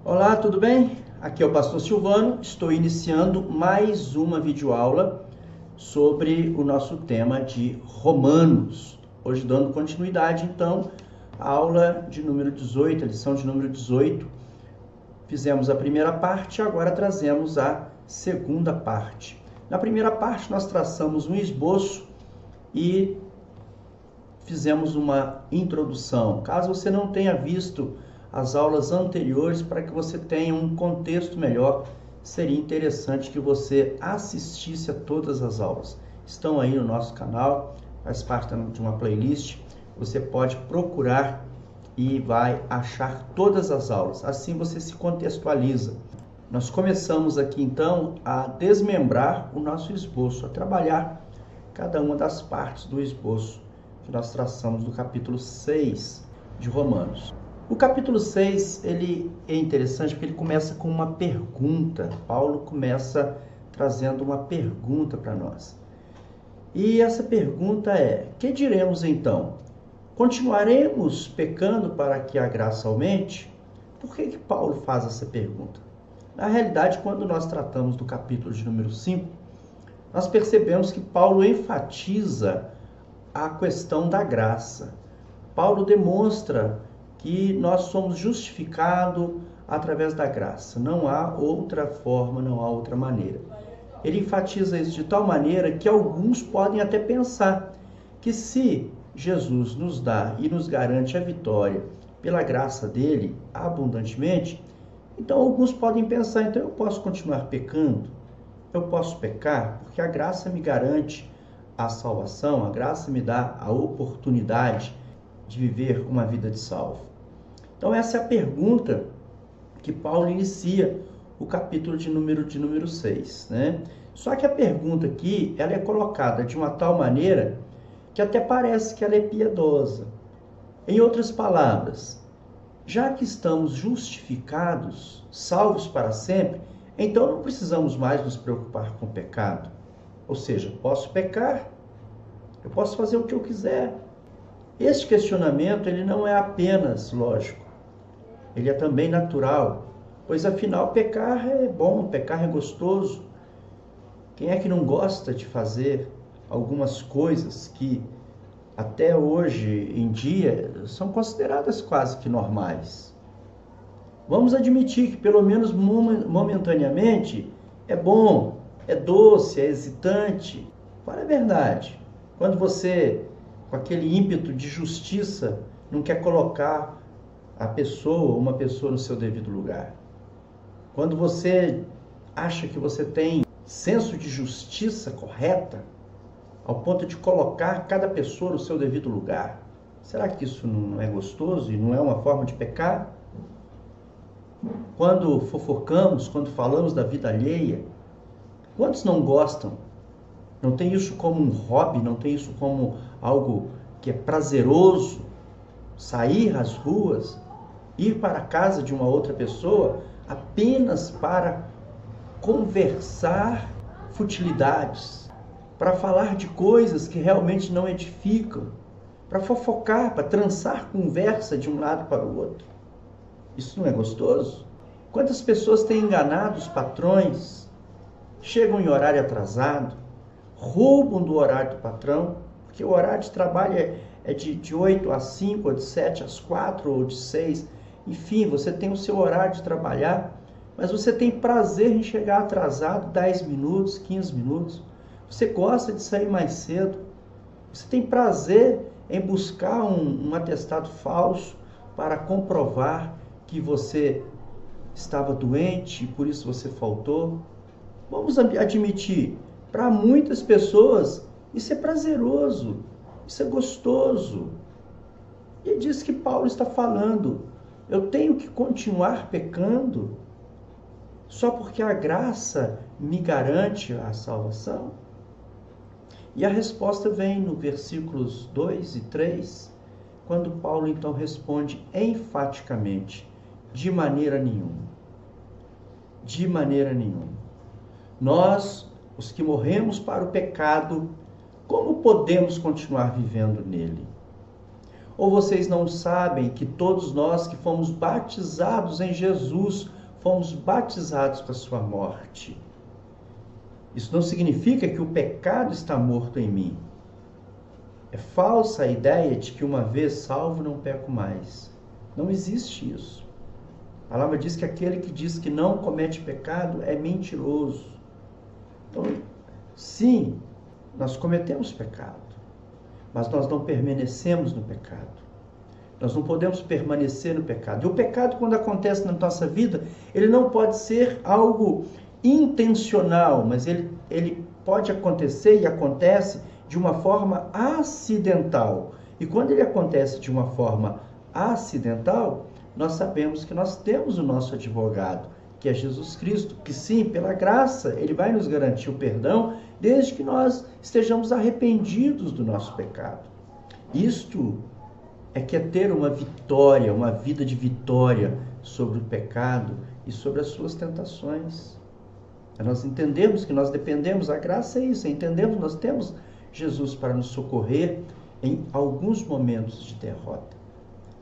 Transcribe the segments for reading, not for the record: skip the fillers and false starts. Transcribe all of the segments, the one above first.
Olá, tudo bem? Aqui é o Pastor Silvano, estou iniciando mais uma videoaula sobre o nosso tema de Romanos. Hoje dando continuidade, então, à aula de número 18, a lição de número 18. Fizemos a primeira parte, agora trazemos a segunda parte. Na primeira parte nós traçamos um esboço e fizemos uma introdução. Caso você não tenha visto as aulas anteriores, para que você tenha um contexto melhor, seria interessante que você assistisse a todas as aulas. Estão aí no nosso canal, faz parte de uma playlist, você pode procurar e vai achar todas as aulas, assim você se contextualiza. Nós começamos aqui então a desmembrar o nosso esboço, a trabalhar cada uma das partes do esboço que nós traçamos no capítulo 6 de Romanos. O capítulo 6, ele é interessante porque ele começa com uma pergunta. Paulo começa trazendo uma pergunta para nós. E essa pergunta é: que diremos então? Continuaremos pecando para que a graça aumente? Por que Paulo faz essa pergunta? Na realidade, quando nós tratamos do capítulo de número 5, nós percebemos que Paulo enfatiza a questão da graça. Paulo demonstra que nós somos justificados através da graça. Não há outra forma, não há outra maneira. Ele enfatiza isso de tal maneira que alguns podem até pensar que se Jesus nos dá e nos garante a vitória pela graça dele abundantemente, então alguns podem pensar, então eu posso continuar pecando? Eu posso pecar porque a graça me garante a salvação, a graça me dá a oportunidade de viver uma vida de salvo. Então essa é a pergunta que Paulo inicia o capítulo de número 6, né? Só que a pergunta aqui, ela é colocada de uma tal maneira que até parece que ela é piedosa. Em outras palavras, já que estamos justificados, salvos para sempre, então não precisamos mais nos preocupar com o pecado. Ou seja, posso pecar, eu posso fazer o que eu quiser. Este questionamento, ele não é apenas lógico, ele é também natural, pois afinal pecar é bom, pecar é gostoso. Quem é que não gosta de fazer algumas coisas que até hoje em dia são consideradas quase que normais? Vamos admitir que pelo menos momentaneamente é bom, é doce, é excitante. Fala a verdade. Quando você, com aquele ímpeto de justiça, não quer colocar a pessoa, uma pessoa no seu devido lugar. Quando você acha que você tem senso de justiça correta, ao ponto de colocar cada pessoa no seu devido lugar, será que isso não é gostoso e não é uma forma de pecar? Quando fofocamos, quando falamos da vida alheia, quantos não gostam? Não tem isso como um hobby, não tem isso como algo que é prazeroso? Sair às ruas, ir para a casa de uma outra pessoa apenas para conversar futilidades, para falar de coisas que realmente não edificam, para fofocar, para trançar conversa de um lado para o outro. Isso não é gostoso? Quantas pessoas têm enganado os patrões, chegam em horário atrasado, roubam do horário do patrão, porque o horário de trabalho é de 8 às 5, ou de 7 às 4, ou de 6. Enfim, você tem o seu horário de trabalhar, mas você tem prazer em chegar atrasado 10 minutos, 15 minutos. Você gosta de sair mais cedo. Você tem prazer em buscar um atestado falso para comprovar que você estava doente e por isso você faltou. Vamos admitir, para muitas pessoas isso é prazeroso, isso é gostoso. E é disso que Paulo está falando. Eu tenho que continuar pecando só porque a graça me garante a salvação? E a resposta vem no versículos 2 e 3, quando Paulo então responde enfaticamente: de maneira nenhuma. De maneira nenhuma. Nós, os que morremos para o pecado, como podemos continuar vivendo nele? Ou vocês não sabem que todos nós que fomos batizados em Jesus fomos batizados com a sua morte. Isso não significa que o pecado está morto em mim. É falsa a ideia de que uma vez salvo não peco mais. Não existe isso. A palavra diz que aquele que diz que não comete pecado é mentiroso. Então, sim, nós cometemos pecado, mas nós não permanecemos no pecado. Nós não podemos permanecer no pecado. E o pecado, quando acontece na nossa vida, ele não pode ser algo intencional, mas ele pode acontecer e acontece de uma forma acidental. E quando ele acontece de uma forma acidental, nós sabemos que nós temos o nosso advogado, que é Jesus Cristo, que sim, pela graça, ele vai nos garantir o perdão, desde que nós estejamos arrependidos do nosso pecado. Isto é que é ter uma vitória, uma vida de vitória sobre o pecado e sobre as suas tentações. É nós entendemos que nós dependemos, a graça é isso, entendemos que nós temos Jesus para nos socorrer em alguns momentos de derrota.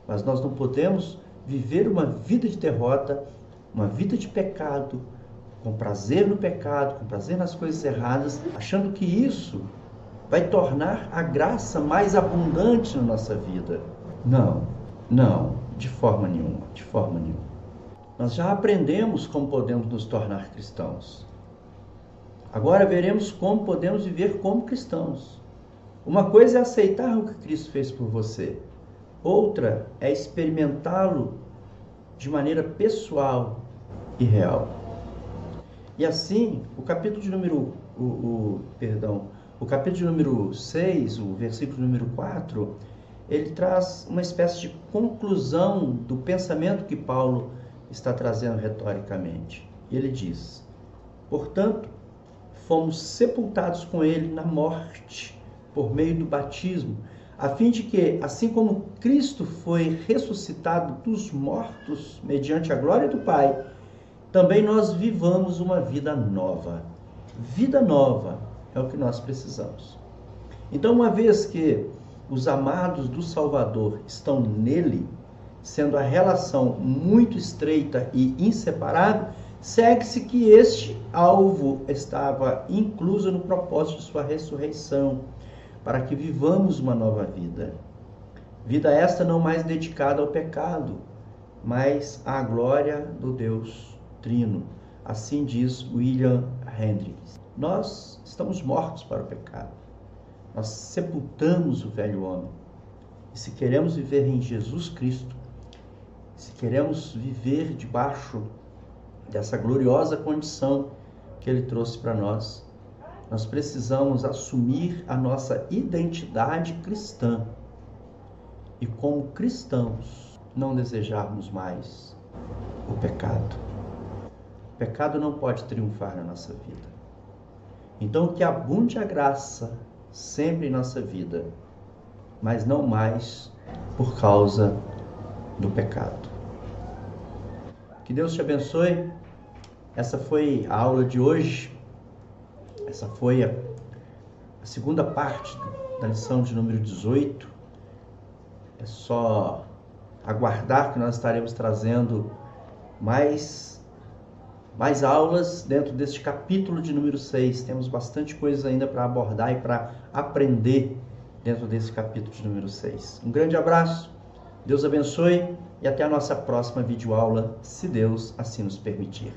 Mas nós não podemos viver uma vida de derrota, uma vida de pecado, com prazer no pecado, com prazer nas coisas erradas, achando que isso vai tornar a graça mais abundante na nossa vida. Não, de forma nenhuma, de forma nenhuma. Nós já aprendemos como podemos nos tornar cristãos. Agora veremos como podemos viver como cristãos. Uma coisa é aceitar o que Cristo fez por você. Outra é experimentá-lo de maneira pessoal e real. E assim, o capítulo de número 6, o versículo número 4, ele traz uma espécie de conclusão do pensamento que Paulo está trazendo retoricamente. E ele diz: portanto, fomos sepultados com ele na morte, por meio do batismo, a fim de que, assim como Cristo foi ressuscitado dos mortos mediante a glória do Pai, também nós vivamos uma vida nova. Vida nova é o que nós precisamos. Então, uma vez que os amados do Salvador estão nele, sendo a relação muito estreita e inseparável, segue-se que este alvo estava incluso no propósito de sua ressurreição, para que vivamos uma nova vida. Vida esta não mais dedicada ao pecado, mas à glória do Deus Trino. Assim diz William Hendricks. Nós estamos mortos para o pecado. Nós sepultamos o velho homem. E se queremos viver em Jesus Cristo, se queremos viver debaixo dessa gloriosa condição que Ele trouxe para nós, nós precisamos assumir a nossa identidade cristã e, como cristãos, não desejarmos mais o pecado. O pecado não pode triunfar na nossa vida. Então, que abunde a graça sempre em nossa vida, mas não mais por causa do pecado. Que Deus te abençoe. Essa foi a aula de hoje. Essa foi a segunda parte da lição de número 18. É só aguardar que nós estaremos trazendo mais aulas dentro deste capítulo de número 6. Temos bastante coisa ainda para abordar e para aprender dentro desse capítulo de número 6. Um grande abraço, Deus abençoe e até a nossa próxima videoaula, se Deus assim nos permitir.